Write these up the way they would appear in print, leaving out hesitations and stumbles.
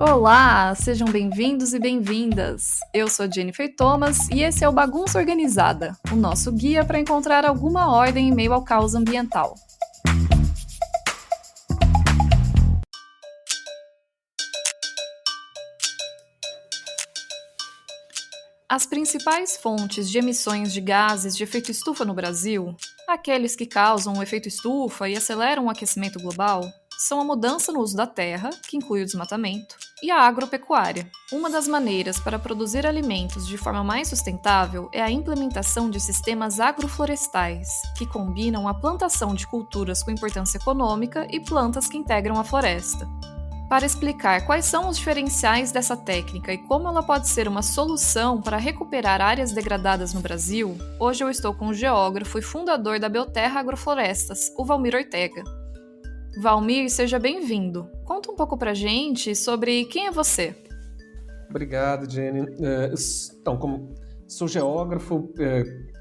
Olá, sejam bem-vindos e bem-vindas. Eu sou Jennifer Thomas e esse é o Bagunça Organizada, o nosso guia para encontrar alguma ordem em meio ao caos ambiental. As principais fontes de emissões de gases de efeito estufa no Brasil, aqueles que causam o efeito estufa e aceleram o aquecimento global, são a mudança no uso da terra, que inclui o desmatamento, e a agropecuária. Uma das maneiras para produzir alimentos de forma mais sustentável é a implementação de sistemas agroflorestais, que combinam a plantação de culturas com importância econômica e plantas que integram a floresta. Para explicar quais são os diferenciais dessa técnica e como ela pode ser uma solução para recuperar áreas degradadas no Brasil, hoje eu estou com o geógrafo e fundador da Belterra Agroflorestas, o Valmir Ortega. Valmir, seja bem-vindo. Conta um pouco pra gente sobre quem é você. Obrigado, Jenny. Então, como sou geógrafo,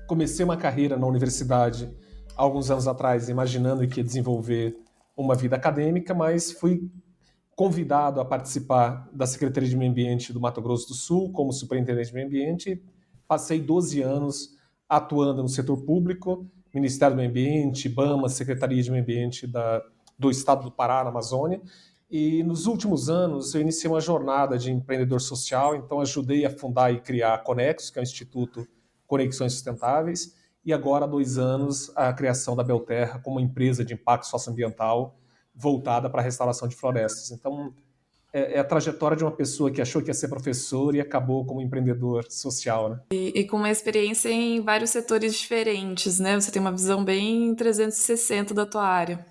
comecei uma carreira na universidade há alguns anos atrás, imaginando que ia desenvolver uma vida acadêmica, mas fui convidado a participar da Secretaria de Meio Ambiente do Mato Grosso do Sul como superintendente de meio ambiente. Passei 12 anos atuando no setor público, Ministério do Meio Ambiente, IBAMA, Secretaria de Meio Ambiente do Estado do Pará, na Amazônia. E nos últimos anos eu iniciei uma jornada de empreendedor social, então ajudei a fundar e criar a Conexos, que é o Instituto Conexões Sustentáveis, e agora há 2 anos a criação da Belterra como empresa de impacto socioambiental voltada para a restauração de florestas. Então, é a trajetória de uma pessoa que achou que ia ser professor e acabou como empreendedor social, né? E com uma experiência em vários setores diferentes, né? Você tem uma visão bem 360 da tua área.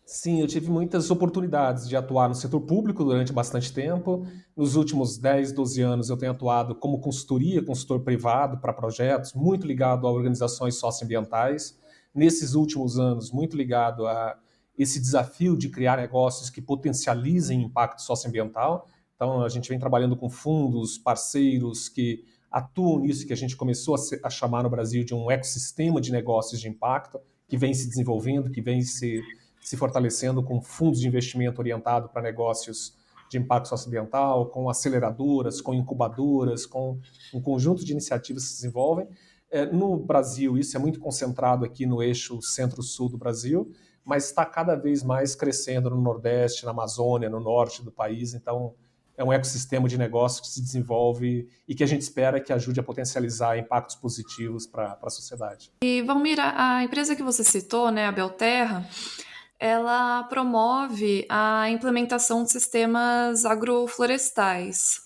Sim, eu tive muitas oportunidades de atuar no setor público durante bastante tempo. Nos últimos 10, 12 anos eu tenho atuado como consultoria, consultor privado para projetos, muito ligado a organizações socioambientais. Nesses últimos anos, muito ligado a esse desafio de criar negócios que potencializem impacto socioambiental. Então, a gente vem trabalhando com fundos, parceiros que atuam nisso, que a gente começou a chamar no Brasil de um ecossistema de negócios de impacto, que vem se desenvolvendo, que vem se fortalecendo com fundos de investimento orientado para negócios de impacto socioambiental, com aceleradoras, com incubadoras, com um conjunto de iniciativas que se desenvolvem. No Brasil, isso é muito concentrado aqui no eixo centro-sul do Brasil, mas está cada vez mais crescendo no Nordeste, na Amazônia, no Norte do país. Então, é um ecossistema de negócios que se desenvolve e que a gente espera que ajude a potencializar impactos positivos para a sociedade. E Valmir, a empresa que você citou, né, a Belterra, ela promove a implementação de sistemas agroflorestais.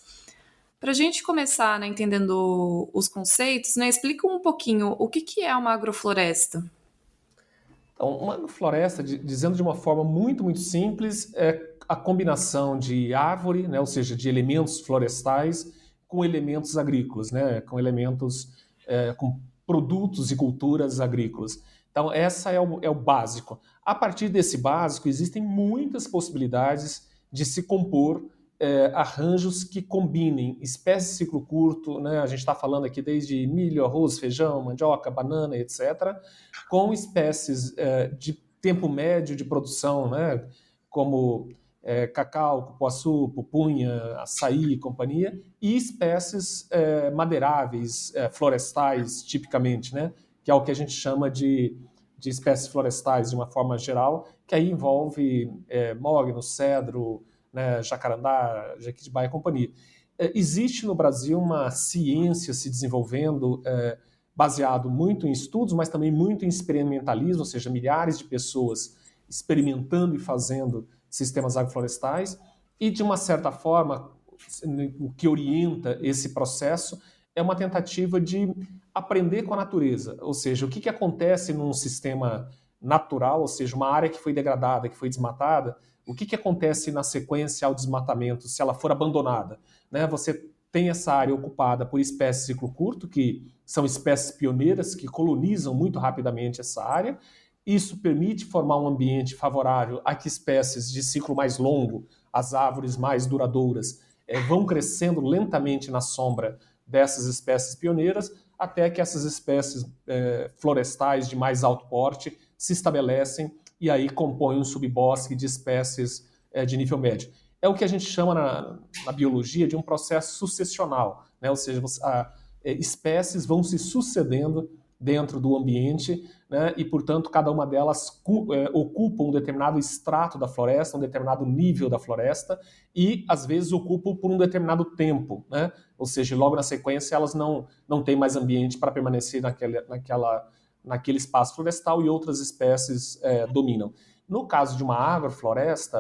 Para a gente começar, né, entendendo os conceitos, né, explica um pouquinho o que é uma agrofloresta. Então, uma floresta, dizendo de uma forma muito, muito simples, é a combinação de árvore, né, ou seja, de elementos florestais, com elementos agrícolas, né, com elementos, com produtos e culturas agrícolas. Então, essa é o básico. A partir desse básico, existem muitas possibilidades de se compor arranjos que combinem espécies de ciclo curto, né, a gente está falando aqui desde milho, arroz, feijão, mandioca, banana, etc., com espécies de tempo médio de produção, né, como cacau, cupuaçu, pupunha, açaí e companhia, e espécies madeiráveis, florestais, tipicamente, né, que é o que a gente chama de espécies florestais de uma forma geral, que aí envolve mogno, cedro, né, jacarandá, jequitibá e companhia. Existe no Brasil uma ciência se desenvolvendo baseado muito em estudos, mas também muito em experimentalismo, ou seja, milhares de pessoas experimentando e fazendo sistemas agroflorestais, e de uma certa forma, o que orienta esse processo é uma tentativa de aprender com a natureza, ou seja, o que acontece num sistema natural, ou seja, uma área que foi degradada, que foi desmatada, o que acontece na sequência ao desmatamento se ela for abandonada, né? Você tem essa área ocupada por espécies de ciclo curto, que são espécies pioneiras que colonizam muito rapidamente essa área. Isso permite formar um ambiente favorável a que espécies de ciclo mais longo, as árvores mais duradouras, vão crescendo lentamente na sombra dessas espécies pioneiras, até que essas espécies florestais de mais alto porte se estabelecem e aí compõem um subbosque de espécies de nível médio. é o que a gente chama na biologia de um processo sucessional, né? Ou seja, espécies vão se sucedendo dentro do ambiente, né? E, portanto, cada uma delas ocupa um determinado extrato da floresta, um determinado nível da floresta, e, às vezes, ocupam por um determinado tempo, né? Ou seja, logo na sequência, elas não têm mais ambiente para permanecer naquele espaço florestal e outras espécies dominam. No caso de uma agrofloresta,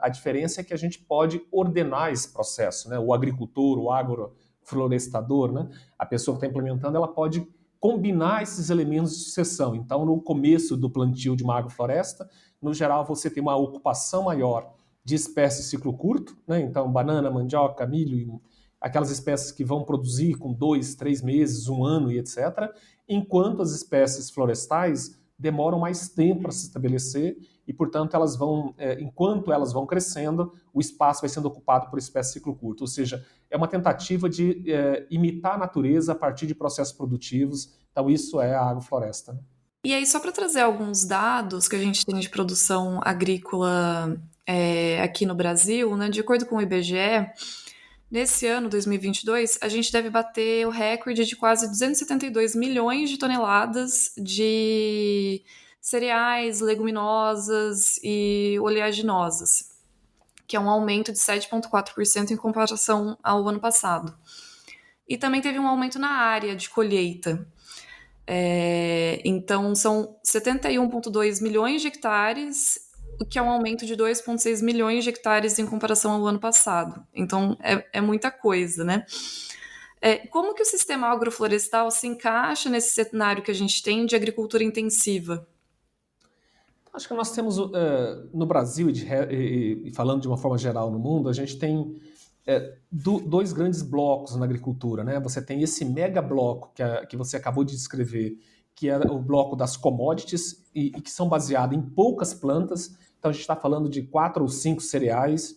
a diferença é que a gente pode ordenar esse processo, né? O agricultor, o agroflorestador, né? A pessoa que está implementando, ela pode combinar esses elementos de sucessão. Então, no começo do plantio de uma agrofloresta, no geral, você tem uma ocupação maior de espécies de ciclo curto, né? Então, banana, mandioca, milho, aquelas espécies que vão produzir com 2, 3 meses, um ano e etc., enquanto as espécies florestais demoram mais tempo para se estabelecer e, portanto, enquanto elas vão crescendo, o espaço vai sendo ocupado por espécies de ciclo curto. Ou seja, é uma tentativa de imitar a natureza a partir de processos produtivos. Então, isso é a agrofloresta. E aí, só para trazer alguns dados que a gente tem de produção agrícola aqui no Brasil, né, de acordo com o IBGE, nesse ano, 2022, a gente deve bater o recorde de quase 272 milhões de toneladas de cereais, leguminosas e oleaginosas, que é um aumento de 7,4% em comparação ao ano passado. E também teve um aumento na área de colheita. Então, são 71,2 milhões de hectares, o que é um aumento de 2,6 milhões de hectares em comparação ao ano passado. Então, é muita coisa, né? Como que o sistema agroflorestal se encaixa nesse cenário que a gente tem de agricultura intensiva? Acho que nós temos, no Brasil e falando de uma forma geral no mundo, a gente tem dois grandes blocos na agricultura, né? Você tem esse mega bloco que você acabou de descrever, que é o bloco das commodities e que são baseados em poucas plantas. Então a gente está falando de 4 ou 5 cereais.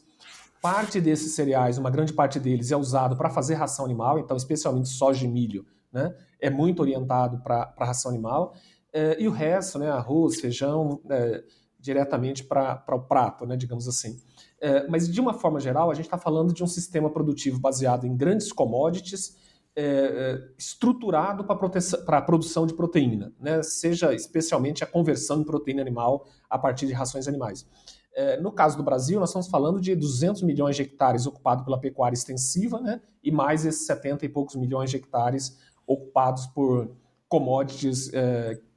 Parte desses cereais, uma grande parte deles é usado para fazer ração animal, então especialmente soja e milho, né? É muito orientado para ração animal. E o resto, né? Arroz, feijão, diretamente para o prato, né? Digamos assim. Mas, de uma forma geral, a gente está falando de um sistema produtivo baseado em grandes commodities, estruturado para a produção de proteína, né? Seja especialmente a conversão de proteína animal a partir de rações animais. No caso do Brasil, nós estamos falando de 200 milhões de hectares ocupados pela pecuária extensiva, né? E mais esses 70 e poucos milhões de hectares ocupados por commodities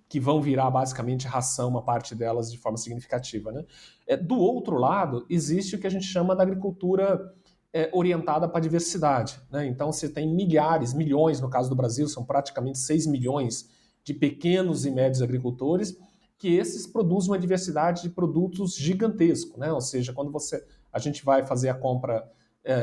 que vão virar basicamente ração, uma parte delas de forma significativa, né? Do outro lado, existe o que a gente chama da agricultura orientada para a diversidade, né? Então, você tem milhões, no caso do Brasil, são praticamente 6 milhões de pequenos e médios agricultores, que esses produzem uma diversidade de produtos gigantesco, né? Ou seja, quando a gente vai fazer a compra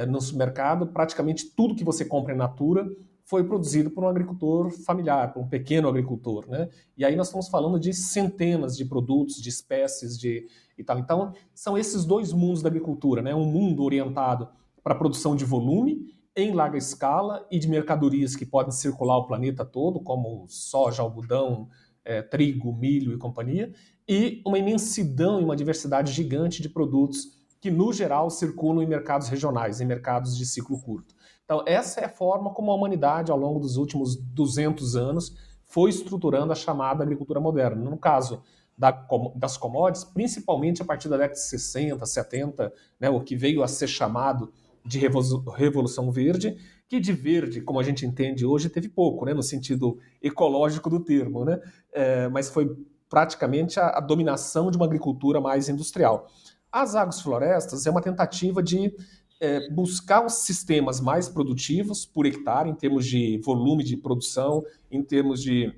no supermercado, praticamente tudo que você compra in natura foi produzido por um agricultor familiar, por um pequeno agricultor, né? E aí nós estamos falando de centenas de produtos, de espécies e tal. Então, são esses dois mundos da agricultura, né? Um mundo orientado para a produção de volume em larga escala e de mercadorias que podem circular o planeta todo, como soja, algodão, trigo, milho e companhia, e uma imensidão e uma diversidade gigante de produtos que, no geral, circulam em mercados regionais, em mercados de ciclo curto. Então, essa é a forma como a humanidade, ao longo dos últimos 200 anos, foi estruturando a chamada agricultura moderna. No caso das commodities, principalmente a partir da década de 60, 70, né, o que veio a ser chamado de Revolução Verde, que de verde, como a gente entende hoje, teve pouco, né, no sentido ecológico do termo, né, mas foi praticamente a dominação de uma agricultura mais industrial. As agroflorestas é uma tentativa de buscar os sistemas mais produtivos por hectare, em termos de volume de produção, em termos de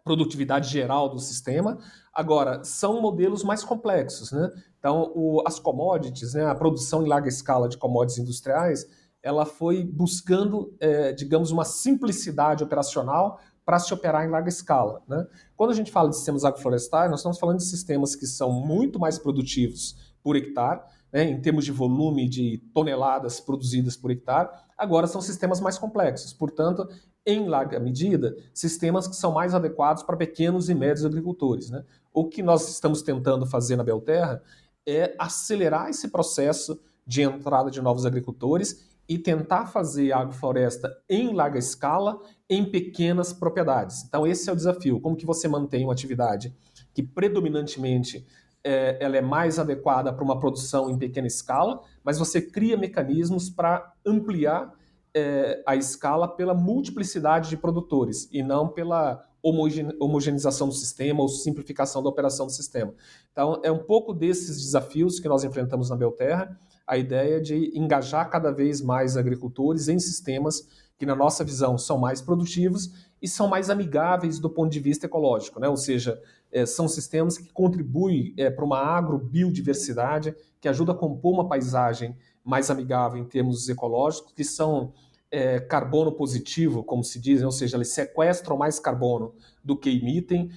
produtividade geral do sistema. Agora, são modelos mais complexos, né? Então, as commodities, né, a produção em larga escala de commodities industriais, ela foi buscando, digamos, uma simplicidade operacional para se operar em larga escala, né? Quando a gente fala de sistemas agroflorestais, nós estamos falando de sistemas que são muito mais produtivos por hectare, né, em termos de volume de toneladas produzidas por hectare. Agora são sistemas mais complexos, portanto, em larga medida, sistemas que são mais adequados para pequenos e médios agricultores, né? O que nós estamos tentando fazer na Belterra é acelerar esse processo de entrada de novos agricultores e tentar fazer agrofloresta em larga escala em pequenas propriedades. Então esse é o desafio, como que você mantém uma atividade que predominantemente ela é mais adequada para uma produção em pequena escala, mas você cria mecanismos para ampliar a escala pela multiplicidade de produtores e não pela homogeneização do sistema ou simplificação da operação do sistema. Então, é um pouco desses desafios que nós enfrentamos na Belterra, a ideia de engajar cada vez mais agricultores em sistemas que, na nossa visão, são mais produtivos e são mais amigáveis do ponto de vista ecológico, né? Ou seja, são sistemas que contribuem para uma agrobiodiversidade, que ajuda a compor uma paisagem mais amigável em termos ecológicos, que são carbono positivo, como se diz, ou seja, eles sequestram mais carbono do que emitem,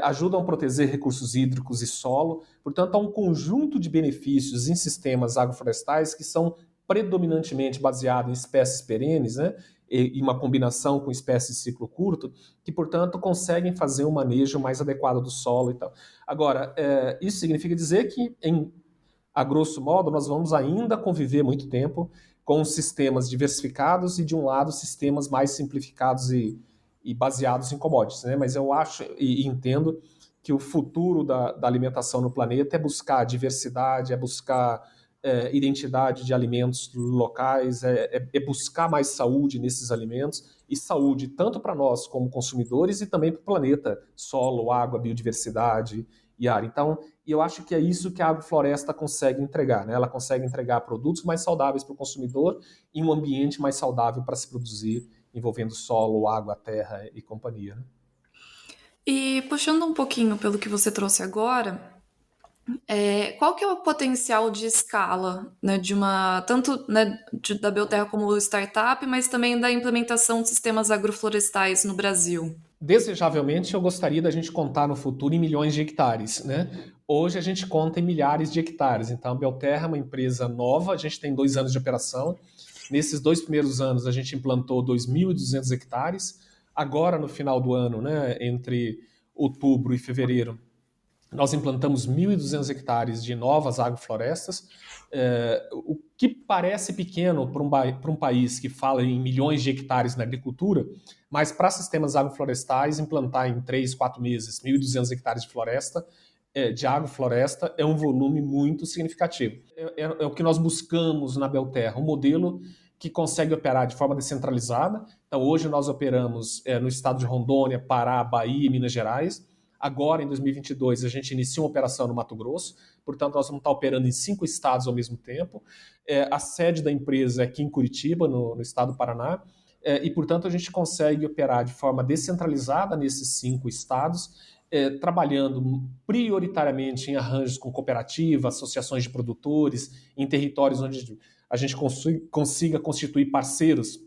ajudam a proteger recursos hídricos e solo. Portanto, há um conjunto de benefícios em sistemas agroflorestais que são predominantemente baseados em espécies perenes, né, e uma combinação com espécies de ciclo curto, que, portanto, conseguem fazer um manejo mais adequado do solo e tal. Agora, isso significa dizer que, a grosso modo, nós vamos ainda conviver muito tempo com sistemas diversificados e, de um lado, sistemas mais simplificados e baseados em commodities, né? Mas eu acho e entendo que o futuro da alimentação no planeta é buscar diversidade, é buscar identidade de alimentos locais, é buscar mais saúde nesses alimentos, e saúde tanto para nós como consumidores e também para o planeta, solo, água, biodiversidade e ar. Então, eu acho que é isso que a agrofloresta consegue entregar, né? Ela consegue entregar produtos mais saudáveis para o consumidor em um ambiente mais saudável para se produzir, envolvendo solo, água, terra e companhia, né? E puxando um pouquinho pelo que você trouxe agora, qual que é o potencial de escala, né, de uma tanto, né, da Belterra como startup, mas também da implementação de sistemas agroflorestais no Brasil? Desejavelmente, eu gostaria da gente contar no futuro em milhões de hectares, né? Hoje a gente conta em milhares de hectares. Então, a Belterra é uma empresa nova, a gente tem 2 anos de operação. Nesses 2 primeiros anos, a gente implantou 2.200 hectares. Agora, no final do ano, né, entre outubro e fevereiro, nós implantamos 1.200 hectares de novas agroflorestas, o que parece pequeno para um país que fala em milhões de hectares na agricultura, mas para sistemas agroflorestais, implantar em 3, 4 meses 1.200 hectares de floresta, de agrofloresta, é um volume muito significativo. É o que nós buscamos na Belterra, um modelo que consegue operar de forma descentralizada. Então, hoje nós operamos no estado de Rondônia, Pará, Bahia e Minas Gerais. Agora, em 2022, a gente inicia uma operação no Mato Grosso, portanto, nós vamos estar operando em 5 estados ao mesmo tempo. A sede da empresa é aqui em Curitiba, no estado do Paraná, e, portanto, a gente consegue operar de forma descentralizada nesses 5 estados, trabalhando prioritariamente em arranjos com cooperativas, associações de produtores, em territórios onde a gente consiga constituir parceiros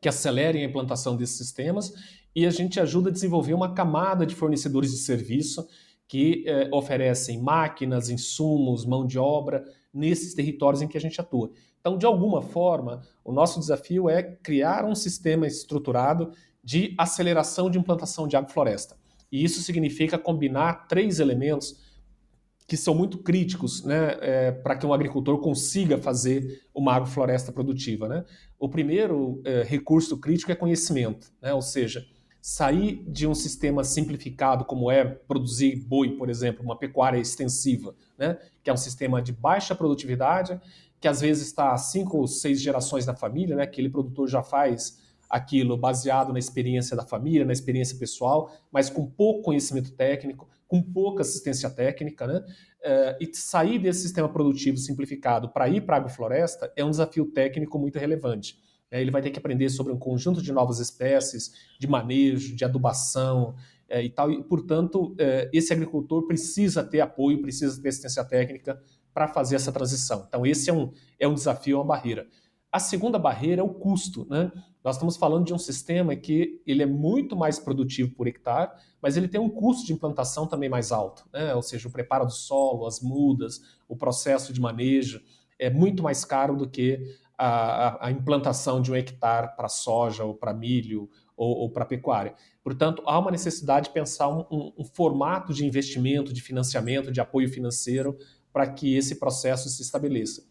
que acelerem a implantação desses sistemas, e a gente ajuda a desenvolver uma camada de fornecedores de serviço que oferecem máquinas, insumos, mão de obra nesses territórios em que a gente atua. Então, de alguma forma, o nosso desafio é criar um sistema estruturado de aceleração de implantação de agrofloresta. E isso significa combinar 3 elementos que são muito críticos, né, para que um agricultor consiga fazer uma agrofloresta produtiva, né? O primeiro recurso crítico é conhecimento, né? Ou seja, sair de um sistema simplificado como é produzir boi, por exemplo, uma pecuária extensiva, né, que é um sistema de baixa produtividade, que às vezes está há 5 ou 6 gerações na família, né? Aquele produtor já faz aquilo baseado na experiência da família, na experiência pessoal, mas com pouco conhecimento técnico, com pouca assistência técnica, né? E sair desse sistema produtivo simplificado para ir para a agrofloresta é um desafio técnico muito relevante. Ele vai ter que aprender sobre um conjunto de novas espécies, de manejo, de adubação e tal. E, portanto, esse agricultor precisa ter apoio, precisa ter assistência técnica para fazer essa transição. Então, esse é um desafio, é uma barreira. A segunda barreira é o custo, né? Nós estamos falando de um sistema que ele é muito mais produtivo por hectare, mas ele tem um custo de implantação também mais alto, né? Ou seja, o preparo do solo, as mudas, o processo de manejo é muito mais caro do que a implantação de 1 hectare para soja ou para milho ou para pecuária. Portanto, há uma necessidade de pensar um formato de investimento, de financiamento, de apoio financeiro para que esse processo se estabeleça.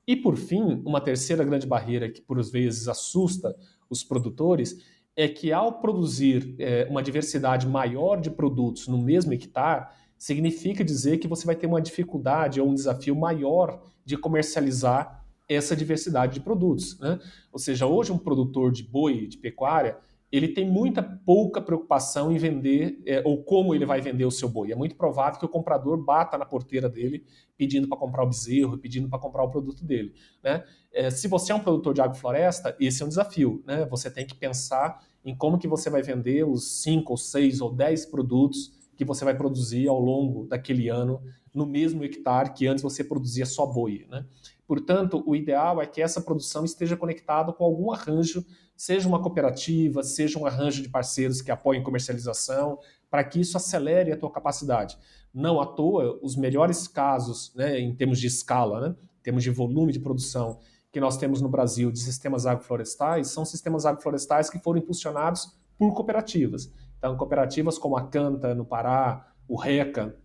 E, por fim, uma terceira grande barreira que, por vezes, assusta os produtores é que, ao produzir uma diversidade maior de produtos no mesmo hectare, significa dizer que você vai ter uma dificuldade ou um desafio maior de comercializar essa diversidade de produtos, né? Ou seja, hoje um produtor de boi, de pecuária, ele tem muita pouca preocupação em vender ou como ele vai vender o seu boi. É muito provável que o comprador bata na porteira dele pedindo para comprar o bezerro, pedindo para comprar o produto dele, né? Se você é um produtor de agrofloresta, esse é um desafio, né? Você tem que pensar em como que você vai vender os 5 ou 6 ou 10 produtos que você vai produzir ao longo daquele ano no mesmo hectare que antes você produzia só boi, né? Portanto, o ideal é que essa produção esteja conectada com algum arranjo, seja uma cooperativa, seja um arranjo de parceiros que apoiem comercialização, para que isso acelere a tua capacidade. Não à toa, os melhores casos, né, em termos de escala, né, em termos de volume de produção que nós temos no Brasil de sistemas agroflorestais, são sistemas agroflorestais que foram impulsionados por cooperativas. Então, cooperativas como a Canta, no Pará, o RECA,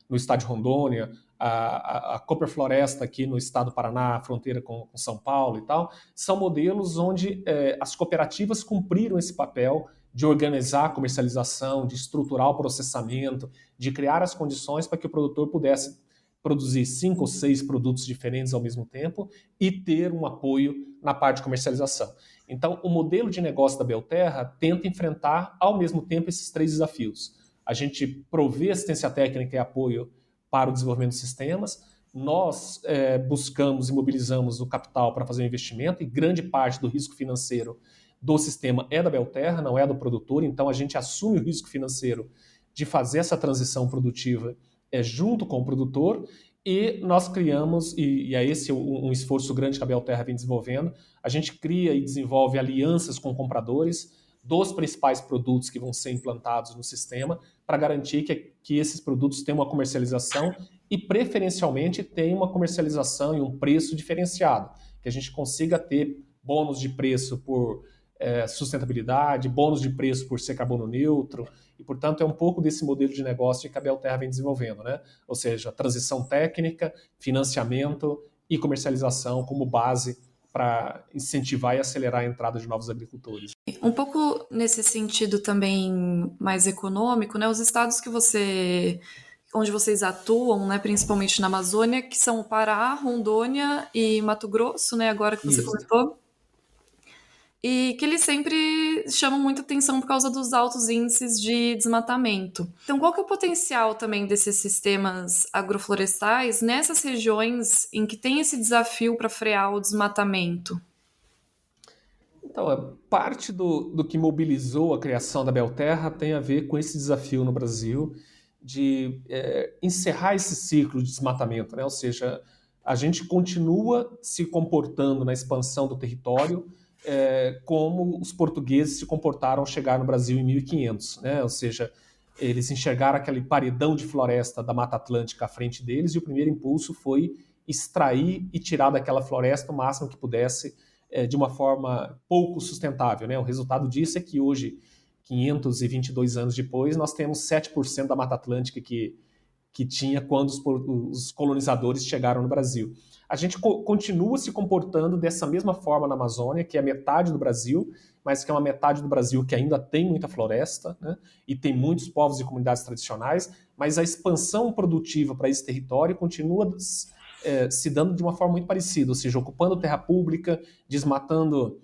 no estado de Rondônia, a Cooper Floresta aqui no estado do Paraná, fronteira com São Paulo e tal, são modelos onde as cooperativas cumpriram esse papel de organizar a comercialização, de estruturar o processamento, de criar as condições para que o produtor pudesse produzir 5 ou 6 produtos diferentes ao mesmo tempo e ter um apoio na parte de comercialização. Então, o modelo de negócio da Belterra tenta enfrentar ao mesmo tempo esses 3 desafios. A gente provê assistência técnica e apoio para o desenvolvimento de sistemas, nós buscamos e mobilizamos o capital para fazer o investimento e grande parte do risco financeiro do sistema é da Belterra, não é do produtor, então a gente assume o risco financeiro de fazer essa transição produtiva junto com o produtor e nós criamos, e é esse um esforço grande que a Belterra vem desenvolvendo, a gente cria e desenvolve alianças com compradores dos principais produtos que vão ser implantados no sistema para garantir que esses produtos tenham uma comercialização e, preferencialmente, tenham uma comercialização e um preço diferenciado, que a gente consiga ter bônus de preço por sustentabilidade, bônus de preço por ser carbono neutro, e, portanto, é um pouco desse modelo de negócio que a Belterra vem desenvolvendo, né? Ou seja, transição técnica, financiamento e comercialização como base para incentivar e acelerar a entrada de novos agricultores. Um pouco nesse sentido também mais econômico, né? Os estados onde vocês atuam, né, principalmente na Amazônia, que são o Pará, Rondônia e Mato Grosso, né, agora que você Isso. comentou, e que eles sempre chamam muita atenção por causa dos altos índices de desmatamento. Então, qual que é o potencial também desses sistemas agroflorestais nessas regiões em que tem esse desafio para frear o desmatamento? Então, parte do que mobilizou a criação da Belterra tem a ver com esse desafio no Brasil de encerrar esse ciclo de desmatamento, né? Ou seja, a gente continua se comportando na expansão do território como os portugueses se comportaram ao chegar no Brasil em 1500, né? Ou seja, eles enxergaram aquele paredão de floresta da Mata Atlântica à frente deles e o primeiro impulso foi extrair e tirar daquela floresta o máximo que pudesse de uma forma pouco sustentável, né? O resultado disso é que hoje, 522 anos depois, nós temos 7% da Mata Atlântica que tinha quando os colonizadores chegaram no Brasil. A gente continua se comportando dessa mesma forma na Amazônia, que é metade do Brasil, mas que é uma metade do Brasil que ainda tem muita floresta, né? E tem muitos povos e comunidades tradicionais, mas a expansão produtiva para esse território continua se dando de uma forma muito parecida, ou seja, ocupando terra pública, desmatando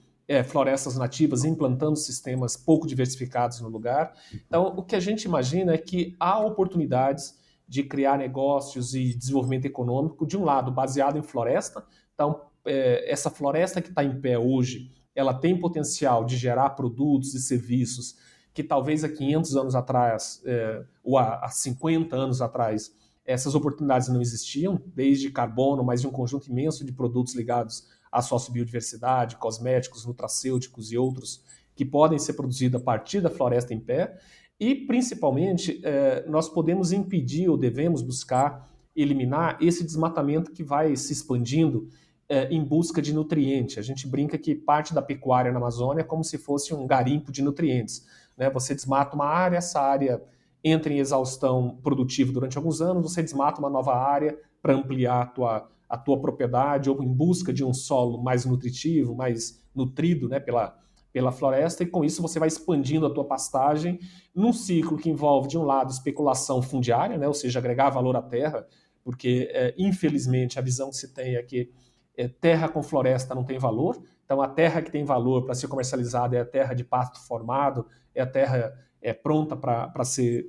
florestas nativas, implantando sistemas pouco diversificados no lugar. Então, o que a gente imagina é que há oportunidades de criar negócios e desenvolvimento econômico, de um lado, baseado em floresta. Então, essa floresta que está em pé hoje, ela tem potencial de gerar produtos e serviços que talvez há 500 anos atrás, ou há 50 anos atrás, essas oportunidades não existiam, desde carbono, mas de um conjunto imenso de produtos ligados à sociobiodiversidade, cosméticos, nutracêuticos e outros que podem ser produzidos a partir da floresta em pé. E, principalmente, nós podemos impedir ou devemos buscar eliminar esse desmatamento que vai se expandindo em busca de nutriente. A gente brinca que parte da pecuária na Amazônia é como se fosse um garimpo de nutrientes, né? Você desmata uma área, essa área entra em exaustão produtiva durante alguns anos, você desmata uma nova área para ampliar a tua propriedade ou em busca de um solo mais nutritivo, mais nutrido, né, pela floresta, e com isso você vai expandindo a tua pastagem num ciclo que envolve, de um lado, especulação fundiária, né, ou seja, agregar valor à terra, porque, infelizmente, a visão que se tem é que terra com floresta não tem valor, então a terra que tem valor para ser comercializada é a terra de pasto formado, é a terra pronta para ser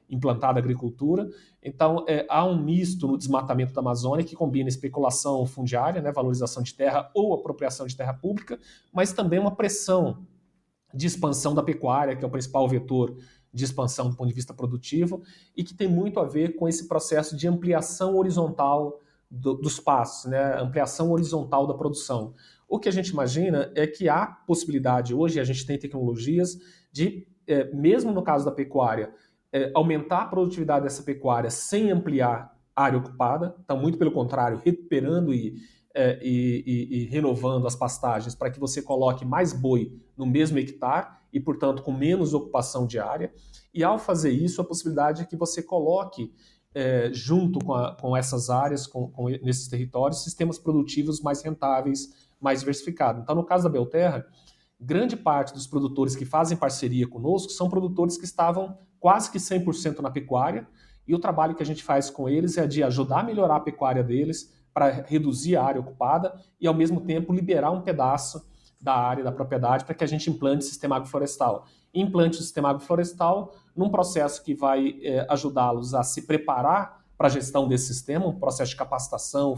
implantada a agricultura. Então, há um misto no desmatamento da Amazônia que combina especulação fundiária, né, valorização de terra ou apropriação de terra pública, mas também uma pressão de expansão da pecuária, que é o principal vetor de expansão do ponto de vista produtivo, e que tem muito a ver com esse processo de ampliação horizontal dos pastos, né? Ampliação horizontal da produção. O que a gente imagina é que há possibilidade hoje, a gente tem tecnologias de, mesmo no caso da pecuária, aumentar a produtividade dessa pecuária sem ampliar a área ocupada, então, muito pelo contrário, recuperando e renovando as pastagens para que você coloque mais boi no mesmo hectare e, portanto, com menos ocupação de área. E, ao fazer isso, a possibilidade é que você coloque, junto com essas áreas, nesses territórios, sistemas produtivos mais rentáveis, mais diversificados. Então, no caso da Belterra, grande parte dos produtores que fazem parceria conosco são produtores que estavam quase que 100% na pecuária, e o trabalho que a gente faz com eles é de ajudar a melhorar a pecuária deles para reduzir a área ocupada e, ao mesmo tempo, liberar um pedaço da área da propriedade para que a gente implante o sistema agroflorestal. Implante o sistema agroflorestal num processo que vai ajudá-los a se preparar para a gestão desse sistema, um processo de capacitação,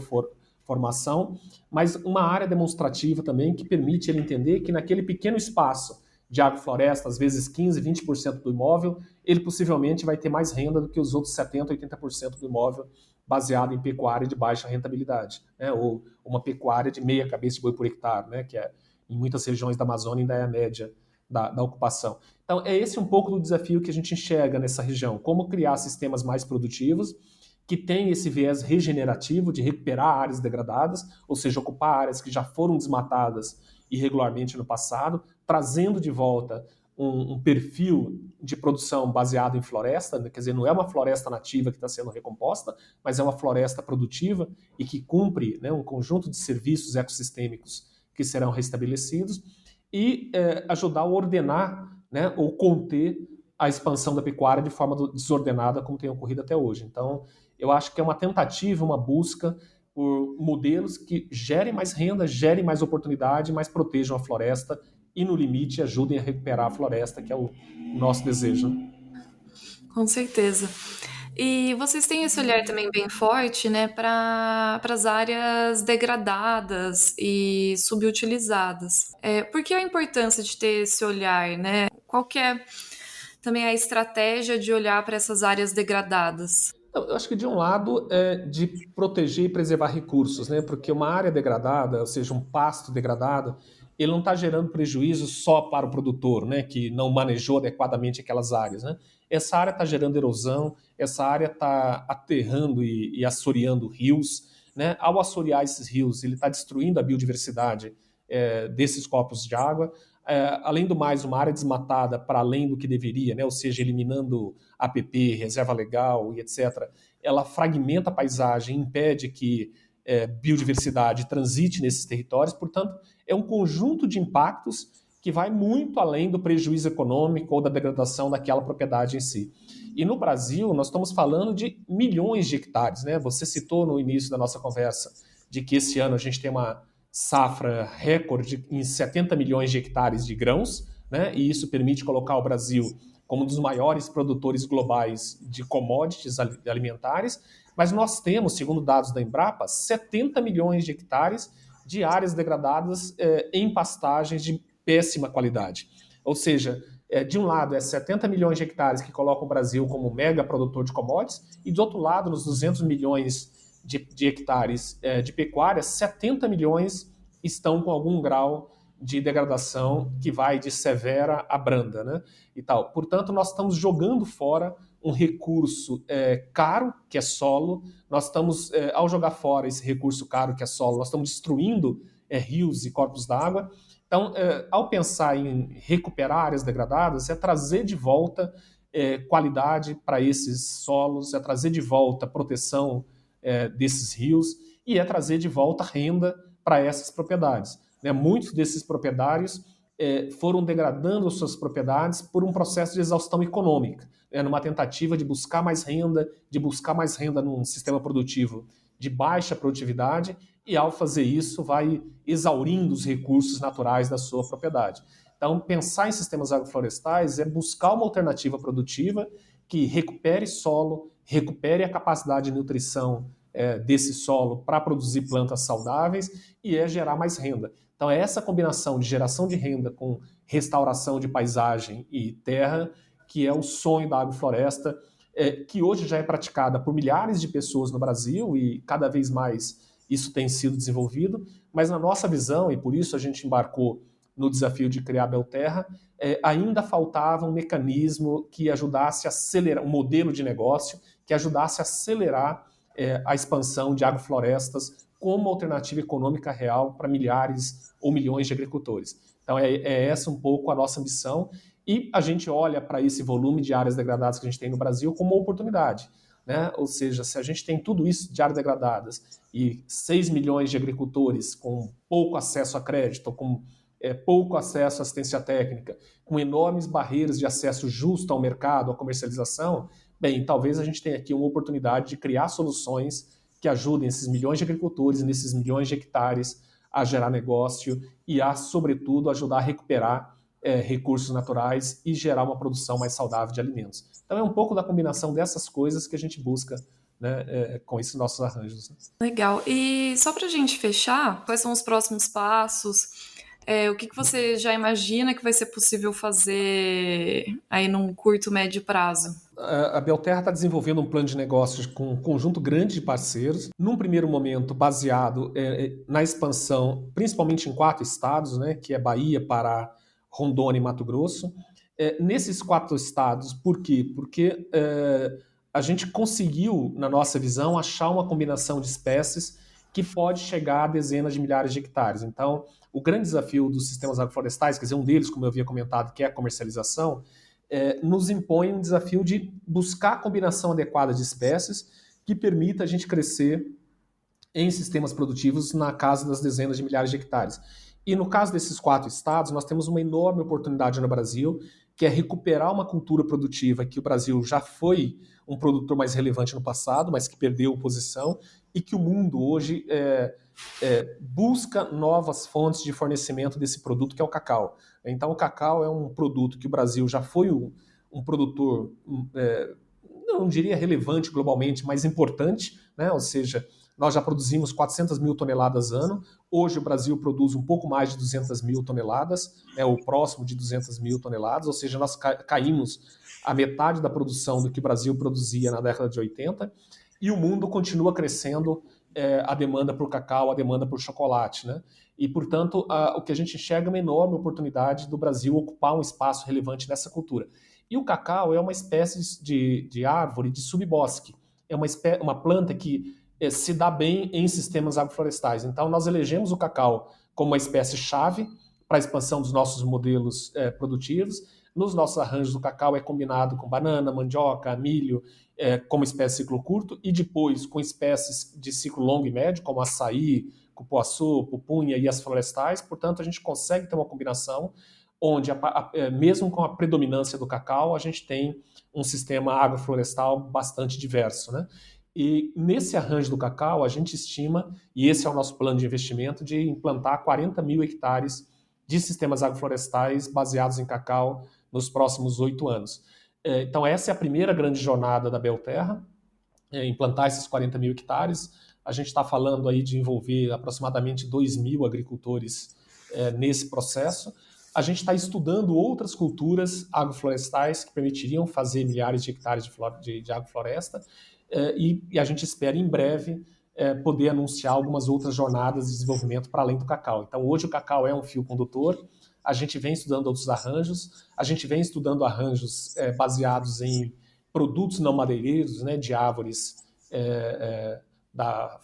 formação, mas uma área demonstrativa também que permite ele entender que naquele pequeno espaço de agrofloresta, às vezes 15%, 20% do imóvel, ele possivelmente vai ter mais renda do que os outros 70%, 80% do imóvel baseado em pecuária de baixa rentabilidade, né? Ou uma pecuária de meia cabeça de boi por hectare, né? Que em muitas regiões da Amazônia ainda é a média da ocupação. Então, é esse um pouco do desafio que a gente enxerga nessa região, como criar sistemas mais produtivos que têm esse viés regenerativo de recuperar áreas degradadas, ou seja, ocupar áreas que já foram desmatadas irregularmente no passado, trazendo de volta um perfil de produção baseado em floresta, quer dizer, não é uma floresta nativa que está sendo recomposta, mas é uma floresta produtiva e que cumpre, né, um conjunto de serviços ecossistêmicos que serão restabelecidos, e ajudar a ordenar, né, ou conter a expansão da pecuária de forma desordenada, como tem ocorrido até hoje. Então, eu acho que é uma tentativa, uma busca por modelos que gerem mais renda, gerem mais oportunidade, mas protejam a floresta e, no limite, ajudem a recuperar a floresta, que é o nosso desejo. Com certeza. E vocês têm esse olhar também bem forte, né, para as áreas degradadas e subutilizadas. Por que a importância de ter esse olhar, né? Qual que é também a estratégia de olhar para essas áreas degradadas? Eu acho que, de um lado, é de proteger e preservar recursos, né? Porque uma área degradada, ou seja, um pasto degradado, ele não está gerando prejuízo só para o produtor, né? Que não manejou adequadamente aquelas áreas, né? Essa área está gerando erosão, essa área está aterrando e assoreando rios, né? Ao assorear esses rios, ele está destruindo a biodiversidade desses corpos de água. Além do mais, uma área desmatada para além do que deveria, né? Ou seja, eliminando APP, reserva legal e etc., ela fragmenta a paisagem, impede que biodiversidade transite nesses territórios. Portanto, é um conjunto de impactos que vai muito além do prejuízo econômico ou da degradação daquela propriedade em si. E no Brasil, nós estamos falando de milhões de hectares, né? Você citou no início da nossa conversa de que esse ano a gente tem uma safra recorde em 70 milhões de hectares de grãos, né? E isso permite colocar o Brasil como um dos maiores produtores globais de commodities alimentares, mas nós temos, segundo dados da Embrapa, 70 milhões de hectares de áreas degradadas em pastagens de péssima qualidade. Ou seja, de um lado, 70 milhões de hectares que colocam o Brasil como mega produtor de commodities, e do outro lado, nos 200 milhões de hectares de pecuária, 70 milhões estão com algum grau de degradação que vai de severa a branda, né? E tal. Portanto, nós estamos jogando fora um recurso caro, que é solo. Nós estamos, ao jogar fora esse recurso caro, que é solo, nós estamos destruindo rios e corpos d'água. Então, ao pensar em recuperar áreas degradadas, é trazer de volta qualidade para esses solos, é trazer de volta a proteção desses rios e é trazer de volta renda para essas propriedades. Né? Muitos desses proprietários foram degradando as suas propriedades por um processo de exaustão econômica, numa tentativa de buscar mais renda num sistema produtivo de baixa produtividade, e ao fazer isso vai exaurindo os recursos naturais da sua propriedade. Então, pensar em sistemas agroflorestais é buscar uma alternativa produtiva que recupere solo, recupere a capacidade de nutrição desse solo para produzir plantas saudáveis e gerar mais renda. Então, é essa combinação de geração de renda com restauração de paisagem e terra que é o sonho da agrofloresta, que hoje já é praticada por milhares de pessoas no Brasil e cada vez mais isso tem sido desenvolvido, mas na nossa visão, e por isso a gente embarcou no desafio de criar a Belterra, ainda faltava um mecanismo que ajudasse a acelerar, um modelo de negócio que ajudasse a acelerar a expansão de agroflorestas como alternativa econômica real para milhares ou milhões de agricultores. Então é essa um pouco a nossa ambição, e a gente olha para esse volume de áreas degradadas que a gente tem no Brasil como uma oportunidade. Né? Ou seja, se a gente tem tudo isso de áreas degradadas e 6 milhões de agricultores com pouco acesso a crédito, com pouco acesso à assistência técnica, com enormes barreiras de acesso justo ao mercado, à comercialização, bem, talvez a gente tenha aqui uma oportunidade de criar soluções que ajudem esses milhões de agricultores, nesses milhões de hectares, a gerar negócio e a, sobretudo, ajudar a recuperar recursos naturais e gerar uma produção mais saudável de alimentos. Então é um pouco da combinação dessas coisas que a gente busca, né, com esses nossos arranjos. Né? Legal. E só para a gente fechar, quais são os próximos passos? O que você já imagina que vai ser possível fazer aí num curto, médio prazo? A Belterra está desenvolvendo um plano de negócios com um conjunto grande de parceiros, num primeiro momento baseado na expansão, principalmente em 4 estados, né, que é Bahia, Pará, Rondônia e Mato Grosso. Nesses 4 estados, por quê? Porque a gente conseguiu, na nossa visão, achar uma combinação de espécies que pode chegar a dezenas de milhares de hectares. Então, o grande desafio dos sistemas agroflorestais, quer dizer, um deles, como eu havia comentado, que é a comercialização, nos impõe um desafio de buscar a combinação adequada de espécies que permita a gente crescer em sistemas produtivos na casa das dezenas de milhares de hectares. E no caso desses 4 estados, nós temos uma enorme oportunidade no Brasil, que é recuperar uma cultura produtiva que o Brasil já foi um produtor mais relevante no passado, mas que perdeu posição, e que o mundo hoje busca novas fontes de fornecimento desse produto, que é o cacau. Então, o cacau é um produto que o Brasil já foi um produtor, não diria relevante globalmente, mas importante, né? Ou seja, nós já produzimos 400 mil toneladas ano, hoje o Brasil produz um pouco mais de 200 mil toneladas, o próximo de 200 mil toneladas, ou seja, nós caímos a metade da produção do que o Brasil produzia na década de 80, e o mundo continua crescendo a demanda por cacau, a demanda por chocolate. Né? E, portanto, o que a gente enxerga é uma enorme oportunidade do Brasil ocupar um espaço relevante nessa cultura. E o cacau é uma espécie de árvore de subbosque, é uma planta que se dá bem em sistemas agroflorestais. Então, nós elegemos o cacau como uma espécie-chave para a expansão dos nossos modelos produtivos. Nos nossos arranjos, o cacau é combinado com banana, mandioca, milho, como espécie de ciclo curto, e depois com espécies de ciclo longo e médio, como açaí, cupuaçu, pupunha e as florestais. Portanto, a gente consegue ter uma combinação onde, mesmo com a predominância do cacau, a gente tem um sistema agroflorestal bastante diverso, né? E nesse arranjo do cacau, a gente estima, e esse é o nosso plano de investimento, de implantar 40 mil hectares de sistemas agroflorestais baseados em cacau nos próximos 8 anos. Então, essa é a primeira grande jornada da Belterra, implantar esses 40 mil hectares. A gente está falando aí de envolver aproximadamente 2 mil agricultores nesse processo. A gente está estudando outras culturas agroflorestais que permitiriam fazer milhares de hectares de agrofloresta, e a gente espera em breve poder anunciar algumas outras jornadas de desenvolvimento para além do cacau. Então, hoje o cacau é um fio condutor, a gente vem estudando outros arranjos, a gente vem estudando arranjos baseados em produtos não madeireiros, né, de árvores da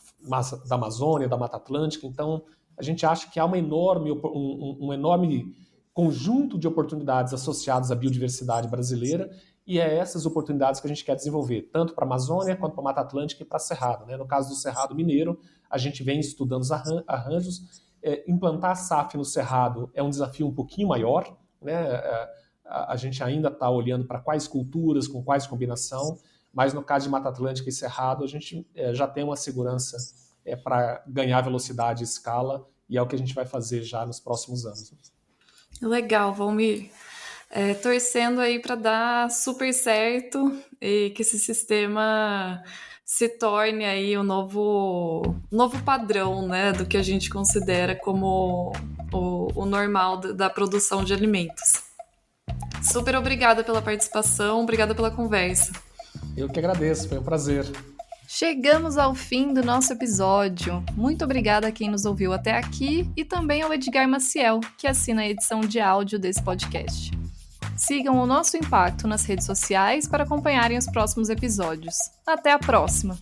Amazônia, da Mata Atlântica. Então, a gente acha que há um enorme conjunto de oportunidades associadas à biodiversidade brasileira e é essas oportunidades que a gente quer desenvolver, tanto para a Amazônia, quanto para a Mata Atlântica e para Cerrado, né? No caso do Cerrado Mineiro, a gente vem estudando os arranjos. Implantar a SAF no Cerrado é um desafio um pouquinho maior, né? A gente ainda está olhando para quais culturas, com quais combinação, mas no caso de Mata Atlântica e Cerrado, a gente já tem uma segurança para ganhar velocidade e escala, e é o que a gente vai fazer já nos próximos anos. Legal, Valmir. Torcendo aí para dar super certo e que esse sistema se torne aí o novo padrão, né, do que a gente considera como o normal da produção de alimentos. Super obrigada pela participação, obrigada pela conversa. Eu que agradeço, foi um prazer. Chegamos ao fim do nosso episódio. Muito obrigada a quem nos ouviu até aqui e também ao Edgar Maciel, que assina a edição de áudio desse podcast. Sigam o nosso impacto nas redes sociais para acompanharem os próximos episódios. Até a próxima!